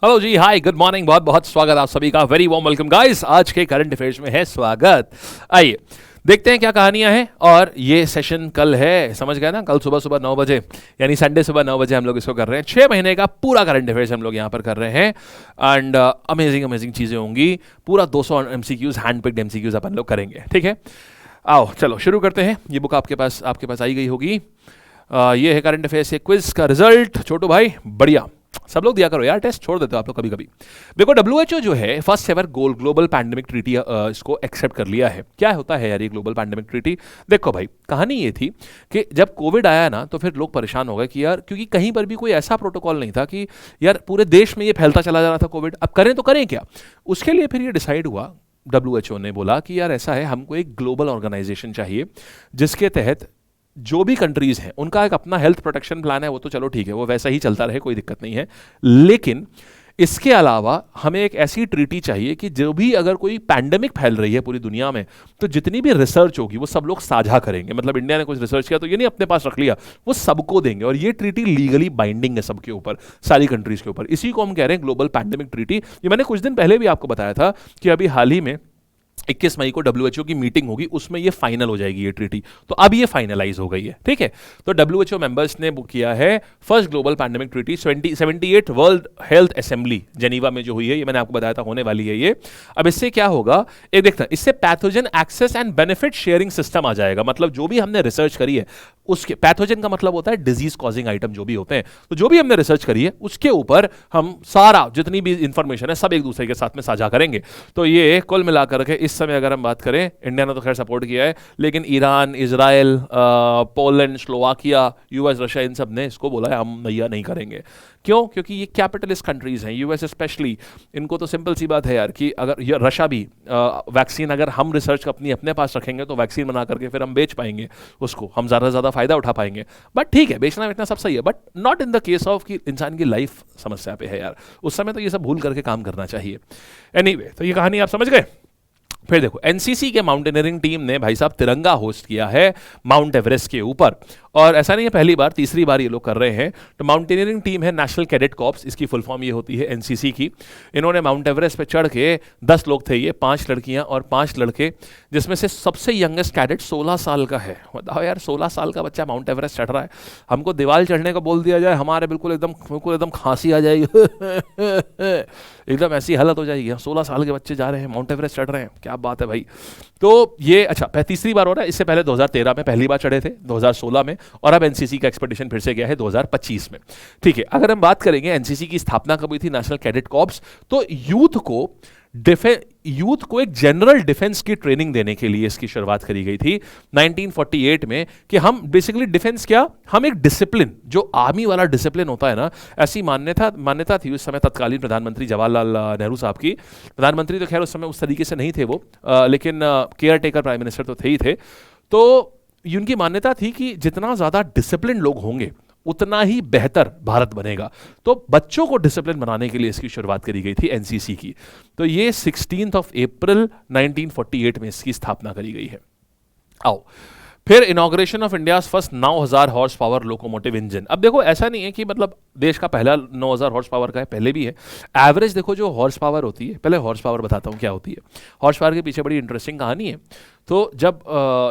Hello जी, हाय, good morning. बहुत बहुत स्वागत आप सभी का, वेरी वार्म वेलकम गाइस। आज के करंट अफेयर्स में है स्वागत। आइए देखते हैं क्या कहानियां हैं। और ये सेशन कल है, समझ गए ना, कल सुबह सुबह 9 बजे, यानी संडे सुबह 9 बजे हम लोग इसको कर रहे हैं। 6 महीने का पूरा करंट अफेयर्स हम लोग यहाँ पर कर रहे हैं। एंड अमेजिंग अमेजिंग चीज़ें होंगी। पूरा 200 एमसीक्यूज, हैंड पिक्ड एमसीक्यूज अपन लोग करेंगे, ठीक है। आओ चलो शुरू करते हैं। ये बुक आपके पास आई गई होगी। ये है करंट अफेयर्स, क्विज का रिजल्ट। छोटू भाई बढ़िया, सब लोग दिया करो यार, टेस्ट छोड़ देते हो आप लोग कभी कभी। देखो डब्ल्यूएचओ जो है first ever global pandemic treaty इसको एक्सेप्ट कर लिया है। क्या होता है यार ये ग्लोबल पैंडेमिक ट्रीटी? देखो भाई, कहानी ये थी कि जब कोविड आया ना तो फिर लोग परेशान हो गए कि यार, क्योंकि कहीं पर भी कोई ऐसा प्रोटोकॉल नहीं था कि यार पूरे देश में ये फैलता चला जा रहा था कोविड, अब करें तो करें क्या। उसके लिए फिर ये डिसाइड हुआ, डब्ल्यूएचओ ने बोला कि यार ऐसा है, हमको एक ग्लोबल ऑर्गेनाइजेशन चाहिए जिसके तहत जो भी कंट्रीज हैं उनका एक अपना हेल्थ प्रोटेक्शन प्लान है। वो तो चलो ठीक है, वो वैसा ही चलता रहे, कोई दिक्कत नहीं है। लेकिन इसके अलावा हमें एक ऐसी ट्रीटी चाहिए कि जो भी अगर कोई पैंडेमिक फैल रही है पूरी दुनिया में, तो जितनी भी रिसर्च होगी वो सब लोग साझा करेंगे। मतलब इंडिया ने कुछ रिसर्च किया तो ये नहीं अपने पास रख लिया, वो सबको देंगे। और ये ट्रीटी लीगली बाइंडिंग है सबके ऊपर, सारी कंट्रीज के ऊपर। इसी को हम कह रहे हैं ग्लोबल पैंडेमिक ट्रीटी। ये मैंने कुछ दिन पहले भी आपको बताया था कि अभी हाल ही में 21 मई को डब्ल्यूएचओ की मीटिंग होगी, उसमें ये फाइनल हो जाएगी ये ट्रीटी। तो अब ये फाइनलाइज हो गई है, ठीक है। तो डब्ल्यूएचओ मेंबर्स ने बुक किया है first global pandemic treaty. 78 world Health assembly Geneva में जो हुई है, ये मैंने आपको बताया था होने वाली है ये। अब इससे क्या होगा, एक देखता, इससे pathogen access and benefit sharing system आ जाएगा। मतलब जो भी हमने रिसर्च करी है उसके, पैथोजन का मतलब होता है डिजीज कॉजिंग आइटम जो भी होते हैं, तो जो भी हमने रिसर्च करी है उसके ऊपर हम सारा जितनी भी इंफॉर्मेशन है सब एक दूसरे के साथ में साझा करेंगे। तो ये कुल मिलाकर के इस समय अगर हम बात करें, इंडिया ने तो खैर सपोर्ट किया है, लेकिन Iran, Israel, Poland, Slovakia, US, Russia, इन सब ने इसको बोला है हम नैया नहीं करेंगे। क्यों? क्योंकि ये कैपिटलिस्ट कंट्रीज हैं, यूएस स्पेशली। इनको तो सिंपल सी बात है यार कि अगर ये रशिया भी वैक्सीन, अगर हम रिसर्च अपनी अपने पास रखेंगे तो वैक्सीन बना करके फिर हम बेच पाएंगे उसको, हम ज़्यादा से ज़्यादा फायदा उठा पाएंगे। बट ठीक है, बेचना बेचना सब सही है, but not in the case of कि इंसान की लाइफ समस्या पे है यार। उस समय तो ये सब भूल करके काम करना चाहिए। एनीवे, तो ये कहानी आप समझ गए। फिर देखो, एनसीसी के माउंटेनियरिंग टीम ने भाई साहब तिरंगा होस्ट किया है माउंट एवरेस्ट के ऊपर। और ऐसा नहीं है पहली बार, तीसरी बार ये लोग कर रहे हैं। तो माउंटेनियरिंग टीम है नेशनल कैडेट कॉर्प्स, इसकी फुल फॉर्म ये होती है एनसीसी की। इन्होंने माउंट एवरेस्ट पे चढ़ के 10 लोग थे ये, 5 लड़कियां और 5 लड़के, जिसमें से सबसे यंगेस्ट कैडेट 16 साल का है। बताओ यार, 16 साल का बच्चा माउंट एवरेस्ट चढ़ रहा है। हमको दीवार चढ़ने को बोल दिया जाए, हमारे बिल्कुल एकदम खांसी आ जाएगी एकदम ऐसी हालत हो जाएगी। 16 साल के बच्चे जा रहे हैं, माउंट एवरेस्ट चढ़ रहे हैं, क्या बात है भाई। तो ये अच्छा तीसरी बार हो रहा है। इससे पहले 2013 में पहली बार चढ़े थे, 2016 में, और अब एनसीसी का एक्सपेडिशन फिर से गया है 2025 में, ठीक है। अगर हम बात करेंगे एनसीसी की स्थापना कब हुई थी, नेशनल कैडेट कॉर्प्स, तो यूथ को एक जनरल डिफेंस की ट्रेनिंग देने के लिए इसकी शुरुआत करी गई थी 1948 में। कि हम बेसिकली डिफेंस क्या, हम एक डिसिप्लिन, जो आर्मी वाला डिसिप्लिन होता है ना, ऐसी मान्यता थी उस समय तत्कालीन प्रधानमंत्री जवाहरलाल नेहरू साहब की। प्रधानमंत्री तो खैर उस समय उस तरीके से नहीं थे वो, लेकिन केयर टेकर प्राइम मिनिस्टर तो थे ही थे। तो उनकी मान्यता थी कि जितना ज्यादा डिसिप्लिन लोग होंगे उतना ही बेहतर भारत बनेगा। तो बच्चों को डिसिप्लिन बनाने के लिए इसकी शुरुआत करी गई थी एनसीसी की। तो ये 16 अप्रैल 1948 में इसकी स्थापना करी गई है। आओ फिर inauguration of India first 9000 horse power locomotive engine. अब देखो, ऐसा नहीं है कि मतलब देश का पहला 9000 हॉर्स पावर का है, पहले भी है। एवरेज देखो जो हॉर्स पावर होती है, पहले हॉर्स पावर बताता हूँ क्या होती है। हॉर्स पावर के पीछे बड़ी इंटरेस्टिंग कहानी है। तो जब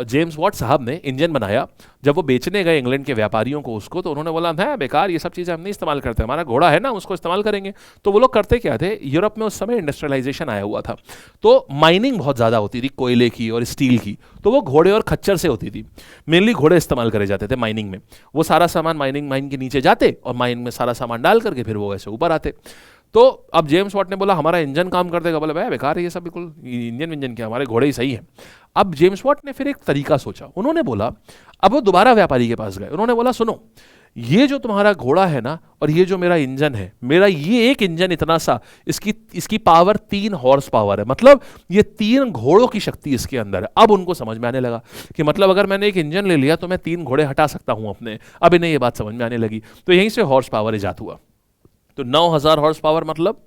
जेम्स वॉट साहब ने इंजन बनाया, जब वो बेचने गए इंग्लैंड के व्यापारियों को उसको, तो उन्होंने बोला है बेकार, ये सब चीज़ें हम नहीं इस्तेमाल करते, हमारा घोड़ा है ना, उसको इस्तेमाल करेंगे। तो वो लोग करते क्या थे, यूरोप में उस समय इंडस्ट्रियलाइजेशन आया हुआ था, तो माइनिंग बहुत ज़्यादा होती थी कोयले की और स्टील की। तो वो घोड़े और खच्चर से होती थी, मेनली घोड़े इस्तेमाल करे जाते थे माइनिंग में। वो सारा सामान माइन के नीचे जाते और माइन में सारा सामान डाल करके फिर वो ऐसे ऊपर आते। तो अब जेम्स वॉट ने बोला हमारा इंजन काम कर देगा, बोला भाई बेकार है ये सब, बिल्कुल इंजन क्या, हमारे घोड़े ही सही है। अब जेम्स वॉट ने फिर एक तरीका सोचा, उन्होंने बोला, अब वो दोबारा व्यापारी के पास गए, उन्होंने बोला सुनो, ये जो तुम्हारा घोड़ा है ना और ये जो मेरा इंजन है, मेरा ये एक इंजन इतना सा, इसकी पावर 3 हॉर्स पावर है, मतलब ये 3 घोड़ों की शक्ति इसके अंदर है। अब उनको समझ में आने लगा कि मतलब अगर मैंने एक इंजन ले लिया तो मैं 3 घोड़े हटा सकता हूं अपने। अब इन्हें ये बात समझ में आने लगी, तो यहीं से हॉर्स पावर इजाद हुआ। तो 9000 हॉर्स पावर मतलब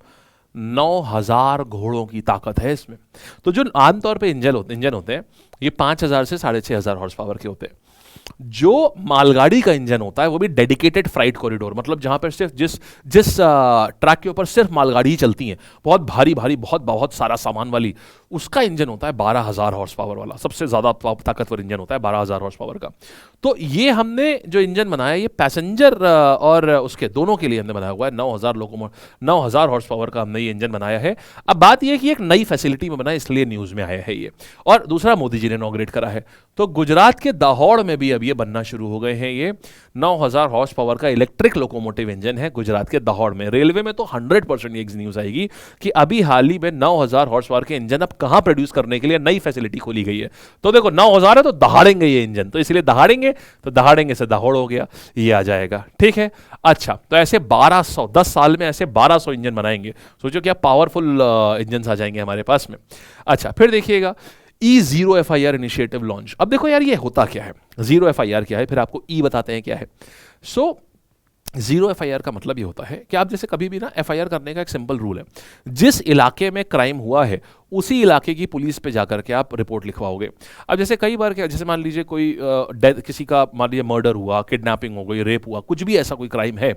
9000 घोड़ों की ताकत है इसमें। तो जो आमतौर पे इंजन होते हैं ये 5000 से 6500 हॉर्स पावर के होते हैं। जो मालगाड़ी का इंजन होता है वो भी डेडिकेटेड फ्राइट कॉरिडोर, मतलब जहां पर सिर्फ जिस जिस ट्रैक के ऊपर सिर्फ मालगाड़ी ही चलती हैं, बहुत भारी भारी बहुत बहुत सारा सामान वाली, उसका इंजन होता है 12,000 हॉर्स पावर वाला, सबसे ज्यादा ताकतवर इंजन होता है 12,000 हॉर्स पावर का। तो ये हमने जो इंजन बनाया ये पैसेंजर और उसके दोनों के लिए हमने बनाया हुआ है। 9,000 हॉर्स पावर का हमने ये इंजन बनाया है। अब बात ये कि एक नई फैसिलिटी में बना है, इसलिए न्यूज में आया है ये, और दूसरा मोदी जी ने इनॉग्रेट करा है। तो गुजरात के दाहोड़ में भी अब ये बनना शुरू हो गए हैं। ये 9,000 हॉर्स पावर का इलेक्ट्रिक लोकोमोटिव इंजन है गुजरात के दाहोड़ में। रेलवे में तो 100% ये न्यूज आएगी कि अभी हाल ही में 9,000 हॉर्स पावर के इंजन अब कहां प्रोड्यूस करने के लिए नई फैसिलिटी खोली गई है। तो देखो 9,000 है तो दहाड़ेंगे ये इंजन, तो इसलिए दहाड़ेंगे, तो दहाड़ेंगे से दाहोड़ हो गया, ये आ जाएगा। ठीक है, अच्छा, तो ऐसे 1200 10 साल में ऐसे 1200 इंजन बनाएंगे। सोचो क्या पावरफुल इंजन आ जाएंगे हमारे पास में। अच्छा, फिर देखिएगा E0 FIR इनिशिएटिव लॉन्च। अब देखो यार ये होता क्या है, जीरो FIR क्या है, फिर आपको ई बताते हैं क्या है। सो जीरो FIR का मतलब ये होता है कि आप जैसे कभी भी ना FIR करने का एक सिंपल रूल है, जिस इलाके में क्राइम हुआ है उसी इलाके की पुलिस पे जाकर के आप रिपोर्ट लिखवाओगे। अब जैसे कई बार क्या, जैसे मान लीजिए कोई डेथ, किसी का मान लीजिए मर्डर हुआ, किडनैपिंग हो गई, रेप हुआ, कुछ भी ऐसा कोई क्राइम है,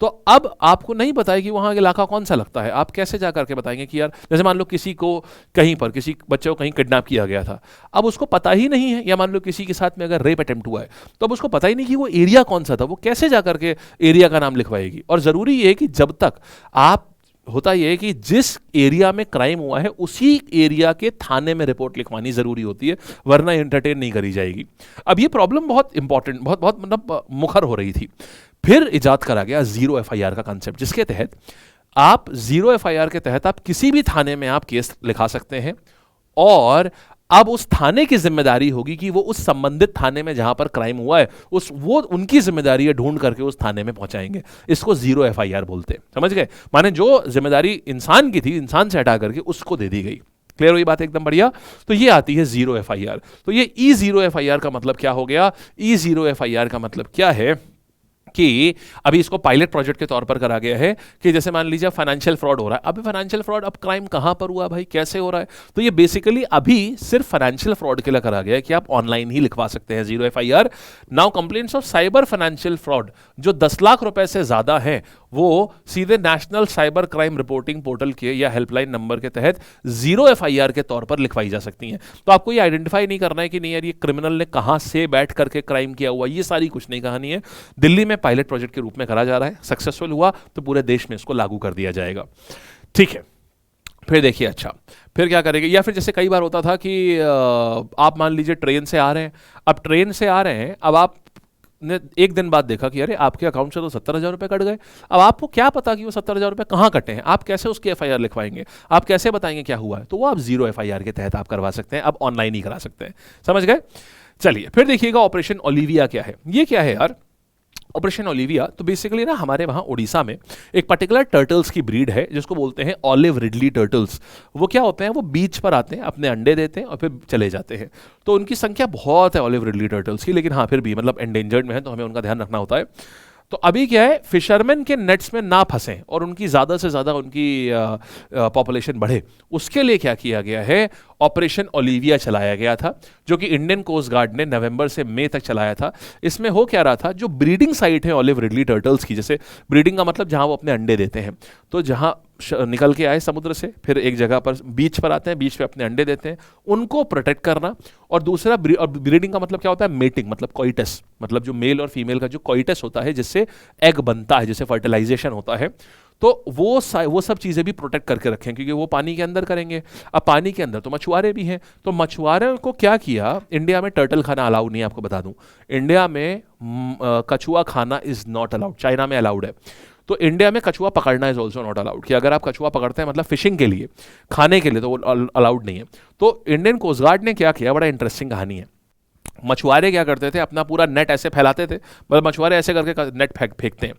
तो अब आपको नहीं पता है कि वहाँ इलाका कौन सा लगता है। आप कैसे जा करके बताएंगे कि यार जैसे मान लो किसी को कहीं पर, किसी बच्चे को कहीं किडनैप किया गया था, अब उसको पता ही नहीं है, या मान लो किसी के साथ में अगर रेप अटेम्प्ट हुआ है तो अब उसको पता ही नहीं कि वो एरिया कौन सा था, वो कैसे जा करके एरिया का नाम लिखवाएगी। और ज़रूरी ये है कि जब तक आप, होता यह है कि जिस एरिया में क्राइम हुआ है उसी एरिया के थाने में रिपोर्ट लिखवानी जरूरी होती है, वरना एंटरटेन नहीं करी जाएगी। अब ये प्रॉब्लम बहुत इंपॉर्टेंट, बहुत बहुत मतलब मुखर हो रही थी। फिर इजाद करा गया जीरो FIR का कंसेप्ट, जिसके तहत आप जीरो FIR के तहत आप किसी भी थाने में आप केस लिखा सकते हैं, और अब उस थाने की जिम्मेदारी होगी कि वो उस संबंधित थाने में जहां पर क्राइम हुआ है वो उनकी जिम्मेदारी है ढूंढ करके उस थाने में पहुंचाएंगे। इसको जीरो FIR बोलते हैं, समझ गए। माने जो जिम्मेदारी इंसान की थी, इंसान से हटा करके उसको दे दी गई। क्लियर हुई बात एकदम बढ़िया। तो ये आती है जीरो FIR। तो ये E0 FIR का मतलब क्या हो गया, E0 FIR का मतलब क्या है कि अभी इसको पायलट प्रोजेक्ट के तौर पर करा गया है कि जैसे मान लीजिए फाइनेंशियल फ्रॉड हो रहा है। अब फाइनेंशियल फ्रॉड, अब क्राइम कहां पर हुआ भाई, कैसे हो रहा है, तो ये बेसिकली अभी सिर्फ फाइनेंशियल फ्रॉड के लिए करा गया है कि आप ऑनलाइन ही लिखवा सकते हैं zero FIR। Now complaints of cyber financial fraud जो 10 लाख रुपए से ज्यादा है, वो सीधे national cyber crime reporting portal के या हेल्पलाइन नंबर के तहत जीरो FIR के तौर पर लिखवाई जा सकती हैं। तो आपको ये आइडेंटिफाई नहीं करना है कि नहीं यार ये क्रिमिनल ने कहां से बैठ करके क्राइम किया हुआ, ये सारी कुछ नहीं कहानी है। दिल्ली में पायलट प्रोजेक्ट के रूप में करा जा रहा है, सक्सेसफुल हुआ तो पूरे देश में इसको लागू कर दिया जाएगा। ठीक है, फिर देखिए, अच्छा फिर क्या करेंगे, या फिर जैसे कई बार होता था कि आप मान लीजिए ट्रेन से आ रहे हैं, अब ट्रेन से आ रहे हैं, अब आप ने एक दिन बाद देखा कि अरे आपके अकाउंट से तो 70,000 रुपए कट गए। अब आपको क्या पता कि वो 70,000 रुपए कहाँ कटे हैं, आप कैसे उसकी FIR लिखवाएंगे, आप कैसे बताएंगे क्या हुआ है, तो वो आप जीरो FIR के तहत आप करवा सकते हैं, अब ऑनलाइन ही करा सकते हैं, समझ गए। चलिए फिर देखिएगा ऑपरेशन ओलिविया क्या है। ये क्या है यार ऑपरेशन ओलिविया, तो बेसिकली ना हमारे वहाँ उड़ीसा में एक पर्टिकुलर टर्टल्स की ब्रीड है जिसको बोलते हैं ऑलिव रिडली टर्टल्स। वो क्या होते हैं, वो बीच पर आते हैं, अपने अंडे देते हैं और फिर चले जाते हैं। तो उनकी संख्या बहुत है ऑलिव रिडली टर्टल्स की, लेकिन हाँ फिर भी मतलब एंडेंजर्ड में है तो हमें उनका ध्यान रखना होता है। तो अभी क्या है, फिशरमैन के नेट्स में ना फंसें और उनकी ज़्यादा से ज़्यादा उनकी पॉपुलेशन बढ़े, उसके लिए क्या किया गया है, ऑपरेशन ओलिविया चलाया गया था, जो कि इंडियन कोस्ट गार्ड ने नवंबर से मई तक चलाया था। इसमें हो क्या रहा था, जो ब्रीडिंग साइट है ऑलिव रिडली टर्टल्स की, जैसे ब्रीडिंग का मतलब जहां वो अपने अंडे देते हैं, तो जहां निकल के आए समुद्र से, फिर एक जगह पर बीच पर आते हैं, बीच पे अपने अंडे देते हैं, उनको प्रोटेक्ट करना। और दूसरा ब्रीडिंग का मतलब क्या होता है, मेटिंग, मतलब कोइटस, मतलब जो मेल और फीमेल का जो कोइटस होता है जिससे एग बनता है, जिससे फर्टिलाइजेशन होता है, तो वो सब चीज़ें भी प्रोटेक्ट करके रखें, क्योंकि वो पानी के अंदर करेंगे। अब पानी के अंदर तो मछुआरे भी हैं, तो मछुआरों को क्या किया, इंडिया में टर्टल खाना अलाउड नहीं है, आपको बता दूं इंडिया में कछुआ खाना इज नॉट अलाउड, चाइना में अलाउड है। तो इंडिया में कछुआ पकड़ना इज ऑल्सो नॉट अलाउड, कि अगर आप कछुआ पकड़ते हैं मतलब फिशिंग के लिए, खाने के लिए, तो वो अलाउड नहीं है। तो इंडियन कोस्ट गार्ड ने क्या किया, बड़ा इंटरेस्टिंग कहानी है। मछुआरे क्या करते थे, अपना पूरा नेट ऐसे फैलाते थे, मतलब मछुआरे ऐसे करके नेट फेंकते हैं,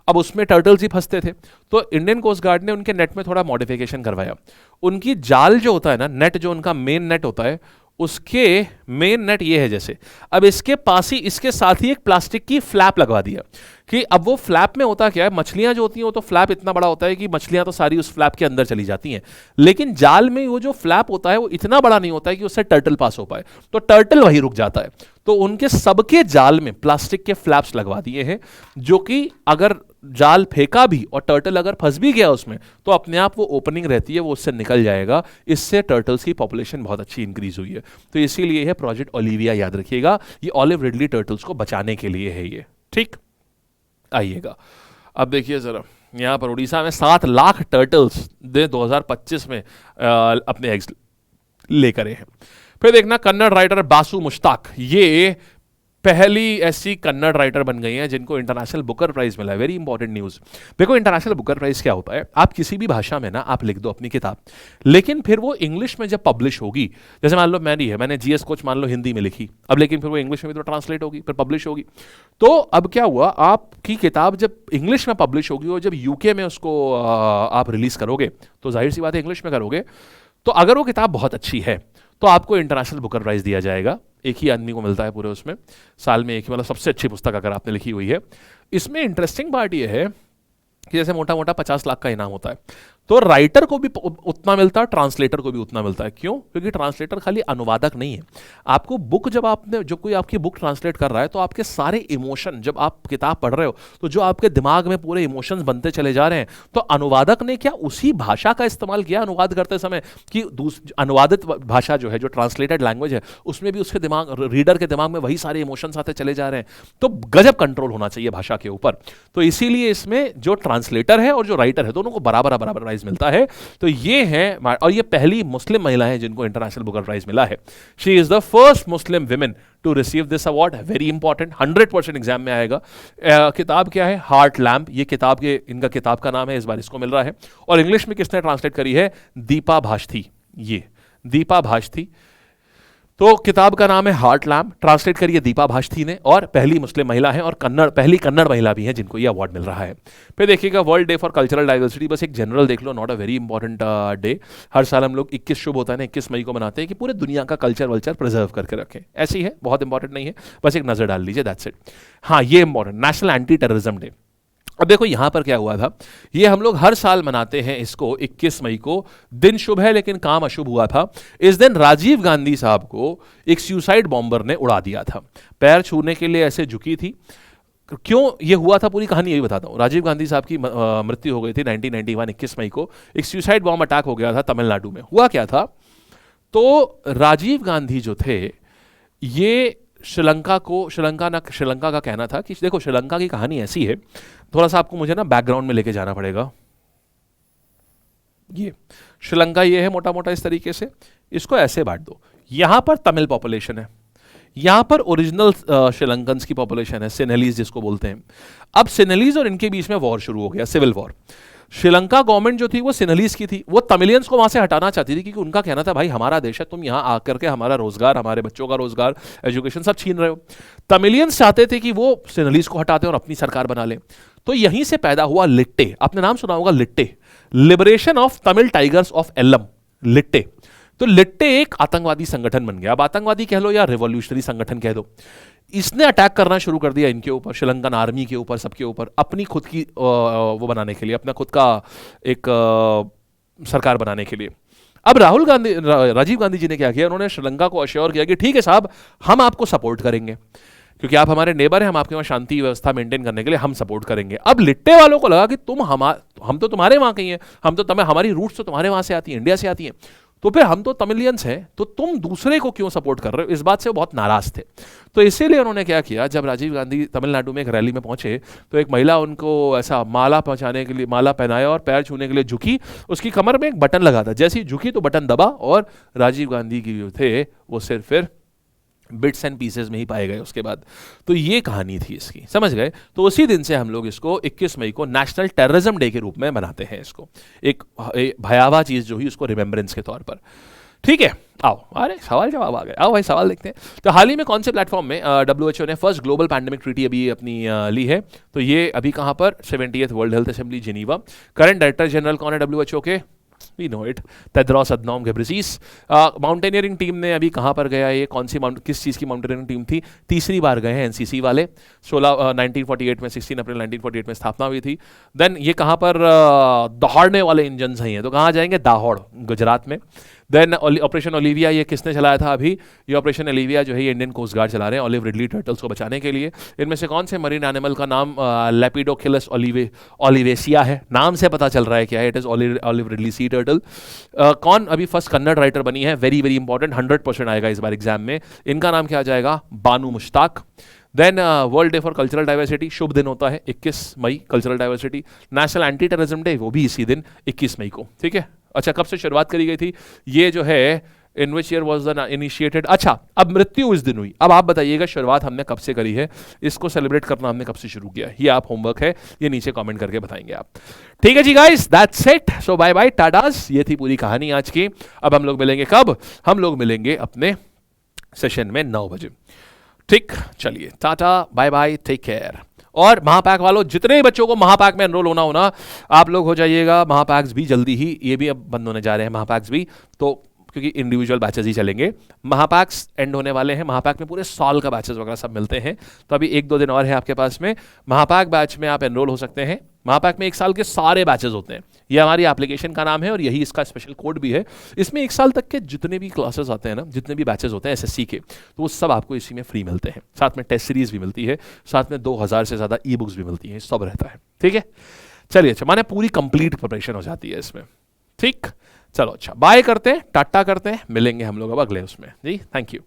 अब उसमें टर्टल्स ही फंसते थे। तो इंडियन कोस्ट गार्ड ने उनके नेट में थोड़ा मॉडिफिकेशन करवाया। उनकी जाल जो होता है ना, नेट जो उनका मेन नेट होता है, उसके मेन नेट ये है जैसे, अब इसके पास ही इसके साथ ही एक प्लास्टिक की फ्लैप लगवा दिया कि अब वो फ्लैप में होता क्या है, मछलियां जो होती हैं वो तो फ्लैप इतना बड़ा होता है कि मछलियां तो सारी उस फ्लैप के अंदर चली जाती हैं, लेकिन जाल में वो जो फ्लैप होता है वो इतना बड़ा नहीं होता है कि उससे टर्टल पास हो पाए, तो टर्टल वहीं रुक जाता है। तो उनके सबके जाल में प्लास्टिक के फ्लैप्स लगवा दिए हैं, जो कि अगर जाल फेंका भी और टर्टल अगर फंस भी गया उसमें तो अपने आप वो ओपनिंग रहती है, वो उससे निकल जाएगा। इससे टर्टल्स की पॉपुलेशन बहुत अच्छी इंक्रीज हुई है। तो इसीलिए है प्रोजेक्ट ओलिविया, याद रखिएगा, ये ऑलिव रिडली टर्टल्स को बचाने के लिए है ये। ठीक, आइएगा अब देखिए जरा, यहां पर उड़ीसा में 7 लाख टर्टल्स 2025 में अपने एग्स लेकर आए हैं। फिर देखना, कन्नड़ राइटर बासु मुश्ताक, ये पहली ऐसी कन्नड़ राइटर बन गई हैं जिनको इंटरनेशनल बुकर प्राइज मिला है। Very important news. देखो, इंटरनेशनल बुकर प्राइज क्या होता है, आप किसी भी भाषा में ना आप लिख दो अपनी किताब, लेकिन फिर वो इंग्लिश में जब पब्लिश होगी, जैसे मान लो मैंने जीएस कोच मान लो हिंदी में लिखी, अब लेकिन फिर वो इंग्लिश में भी तो ट्रांसलेट होगी, फिर पब्लिश होगी। तो अब क्या हुआ, आपकी किताब जब इंग्लिश में पब्लिश होगी और जब यूके में उसको आप रिलीज करोगे, तो जाहिर सी बात है इंग्लिश में करोगे, तो अगर वो किताब बहुत अच्छी है तो आपको इंटरनेशनल बुकर प्राइज दिया जाएगा। एक ही आदमी को मिलता है पूरे उसमें, साल में एक ही, मतलब सबसे अच्छी पुस्तक अगर आपने लिखी हुई है। इसमें इंटरेस्टिंग पार्ट ये है कि जैसे मोटा मोटा 50 लाख का इनाम होता है, तो राइटर को भी उतना मिलता है, ट्रांसलेटर को भी उतना मिलता है। क्यों? क्योंकि ट्रांसलेटर खाली अनुवादक नहीं है। आपको बुक, जब कोई आपकी बुक ट्रांसलेट कर रहा है, तो आपके सारे इमोशन, जब आप किताब पढ़ रहे हो तो जो आपके दिमाग में पूरे इमोशंस बनते चले जा रहे हैं, तो अनुवादक ने क्या उसी भाषा का इस्तेमाल किया अनुवाद करते समय, कि अनुवादित भाषा जो है, जो ट्रांसलेटेड लैंग्वेज है, उसमें भी उसके दिमाग, रीडर के दिमाग में वही सारे इमोशंस आते चले जा रहे हैं। तो गजब कंट्रोल होना चाहिए भाषा के ऊपर। तो इसीलिए इसमें जो ट्रांसलेटर है और जो राइटर है, दोनों को बराबर बराबर प्राइज मिलता है। तो ये है, और ये पहली मुस्लिम महिला है जिनको इंटरनेशनल बुकर प्राइज मिला है। She is the first Muslim women to receive this award. Very important, 100% exam में आएगा। किताब क्या है? Heart Lamp. ये किताब इनका किताब का नाम है, इस बार इसको मिल रहा है। और इंग्लिश में किसने ट्रांसलेट करी है? दीपा भाष्थी। ये दीपा भाष्थी, तो किताब का नाम है हार्ट लैम्प, ट्रांसलेट करिए दीपा भाष्थी ने, और पहली मुस्लिम महिला है और पहली कन्नड़ महिला भी है जिनको ये अवार्ड मिल रहा है। फिर देखिएगा, world day for cultural diversity, बस एक जनरल देख लो, not a very important day. हर साल हम लोग 21 शुभ होता है ना, 21 मई को मनाते हैं कि पूरे दुनिया का कल्चर वल्चर प्रिजर्व करके रखें। ऐसी ही है, बहुत इंपॉर्टेंट नहीं है, बस एक नजर डाल लीजिए, दैट्स इट। हाँ, ये important, national anti terrorism day. अब देखो यहां पर क्या हुआ था, ये हम लोग हर साल मनाते हैं इसको 21 मई को। दिन शुभ है लेकिन काम अशुभ हुआ था। इस दिन राजीव गांधी साहब को एक सुसाइड बॉम्बर ने उड़ा दिया था। पैर छूने के लिए ऐसे झुकी थी। क्यों ये हुआ था, पूरी कहानी यही बताता हूं। राजीव गांधी साहब की मृत्यु हो गई थी 1991 21 मई को। एक सुसाइड बॉम्ब अटैक हो गया था तमिलनाडु में। हुआ क्या था, तो राजीव गांधी जो थे, ये श्रीलंका का कहना था कि देखो, श्रीलंका की कहानी ऐसी है, थोड़ा सा आपको मुझे ना बैकग्राउंड में लेके जाना पड़ेगा। ये श्रीलंका ये है मोटा मोटा इस तरीके से, इसको ऐसे बांट दो। यहां पर तमिल पॉपुलेशन है, यहां पर ओरिजिनल श्रीलंकन्स की पॉपुलेशन है, सिनेलीज जिसको बोलते हैं। अब सिनेलीज और इनके बीच में वॉर शुरू हो गया, सिविल वॉर। श्रीलंका गवर्नमेंट जो थी वो सिनेलीज की थी, वो तमिलियंस को वहां से हटाना चाहती थी, क्योंकि उनका कहना था भाई हमारा देश है, तुम यहां आकर के हमारा रोजगार, हमारे बच्चों का रोजगार, एजुकेशन सब छीन रहे हो। तमिलियंस चाहते थे कि वो सिनेलीज को हटा दें और अपनी सरकार बना लें। तो यहीं से पैदा हुआ लिट्टे। आपने नाम सुना होगा LTTE, liberation of Tamil tigers of Eelam, LTTE. तो लिट्टे एक आतंकवादी संगठन बन गया। अब आतंकवादी कह लो या रिवॉल्यूशनरी संगठन कह दो। इसने अटैक करना शुरू कर दिया इनके ऊपर, श्रीलंकन आर्मी के ऊपर, सबके ऊपर, अपनी खुद की वो बनाने के लिए, अपना खुद का एक सरकार बनाने के लिए। अब राजीव गांधी जी ने क्या किया, उन्होंने श्रीलंका को अश्योर किया कि ठीक है साहब, हम आपको सपोर्ट करेंगे, क्योंकि आप हमारे नेबर हैं, हम आपके वहां शांति व्यवस्था मेंटेन करने के लिए हम सपोर्ट करेंगे। अब लिट्टे वालों को लगा कि हम तो तुम्हारे वहां के ही हैं, हमारी रूट्स तो तुम्हारे वहां से आती है, इंडिया से आती है, तो फिर हम तो तमिलियंस हैं, तो तुम दूसरे को क्यों सपोर्ट कर रहे हो। इस बात से वो बहुत नाराज थे। तो इसीलिए उन्होंने क्या किया, जब राजीव गांधी तमिलनाडु में एक रैली में पहुंचे, तो एक महिला उनको ऐसा माला पहुंचाने के लिए, माला पहनाया और पैर छूने के लिए झुकी। उसकी कमर में एक बटन लगा था, जैसी झुकी तो बटन दबा और राजीव गांधी की जो थे वो सिर्फ फिर बिट्स एंड पीसेस में ही पाए गए उसके बाद। तो ये कहानी थी इसकी, समझ गए। तो उसी दिन से हम लोग इसको 21 मई को नेशनल टेररिज्म डे के रूप में मनाते हैं इसको, एक भयावह चीज जो ही उसको रिमेम्बरेंस के तौर पर। ठीक है, आओ, अरे सवाल जवाब आ गए, आओ भाई सवाल देखते हैं। तो हाल ही में कौन से प्लेटफॉर्म में WHO ने फर्स्ट ग्लोबल पैंडेमिक ट्रीटी अभी अपनी ली है, तो ये अभी कहां पर, 70th World Health Assembly Geneva. Current director general कौन है WHO के? We know it, Tedros Adhanom Ghebreyesus. Mountaineering team ने अभी कहाँ पर गया ये, कौन सी किस चीज़ की माउंटेनियरिंग टीम थी? तीसरी बार गए हैं एनसीसी वाले। 1948 में 16 अप्रैल 1948 में स्थापना हुई थी। देन ये कहाँ पर दहाड़ने वाले इंजन ही हैं, तो कहाँ जाएंगे? दाहोड़, गुजरात में। देन ऑपरेशन ओलिविया, ये किसने चलाया था अभी? ये ऑपरेशन ओलिविया जो है ये इंडियन कोस्ट गार्ड चला रहे हैं ऑलिव रिडली टर्टल्स को बचाने के लिए। इनमें से कौन से मरीन एनिमल का नाम लेपिडोखिलस ओलिवेसिया है? नाम से पता चल रहा है क्या है, it is olive ridley sea turtle. कौन अभी फर्स्ट कन्नड़ राइटर बनी है? वेरी वेरी इंपॉर्टेंट, 100% आएगा इस बार एग्जाम में। इनका नाम क्या आ जाएगा? Banu Mushtaq. Then world day for cultural diversity, शुभ दिन होता है 21 मई, cultural diversity. National anti terrorism day, वो भी इसी दिन 21 मई को, ठीक है। अच्छा, कब से शुरुआत करी गई थी? ये जो है in which year was the initiated? अच्छा, अब मृत्यु इस दिन हुई। अब आप बताइएगा शुरुआत हमने कब से करी है, इसको सेलिब्रेट करना हमने कब से शुरू किया है? ये आप होमवर्क है, ये नीचे कमेंट करके बताएंगे आप। ठीक है जी guys, that's it. So bye bye, tatas. ये थी पूरी कहानी आज की। अब हम लोग मिलेंगे कब? हम लोग मिलेंगे अपने सेशन में 9 बजे। ठीक, चलिए tata bye bye, take care. और महापैक वालों, जितने ही बच्चों को महापैक में एनरोल होना होना, आप लोग हो जाइएगा। महापैक्स भी जल्दी ही, ये भी अब बंद होने जा रहे हैं महापैक्स भी, तो क्योंकि इंडिविजुअल बैचेस ही चलेंगे। महापैक्स एंड होने वाले हैं। महापैक में पूरे साल का बैचेस वगैरह सब मिलते हैं, तो अभी 1-2 दिन और है आपके पास में। महापैक बैच में आप एनरोल हो सकते हैं। महापैक में 1 साल के सारे बैचेस होते हैं। ये हमारी एप्लीकेशन का नाम है और यही इसका स्पेशल कोड भी है। इसमें 1 साल तक के जितने भी क्लासेस आते हैं ना, जितने भी बैचेस होते हैं एसएससी के, तो वो सब आपको इसी में फ्री मिलते हैं। साथ में टेस्ट सीरीज भी मिलती है, साथ में 2000 से ज़्यादा ई बुक्स भी मिलती हैं, सब रहता है। ठीक है, चलिए। अच्छा, माने पूरी कंप्लीट प्रिपरेशन हो जाती है इसमें। ठीक, चलो अच्छा, बाय करते हैं, टाटा करते हैं, मिलेंगे हम लोग अब अगले उसमें जी। Thank you.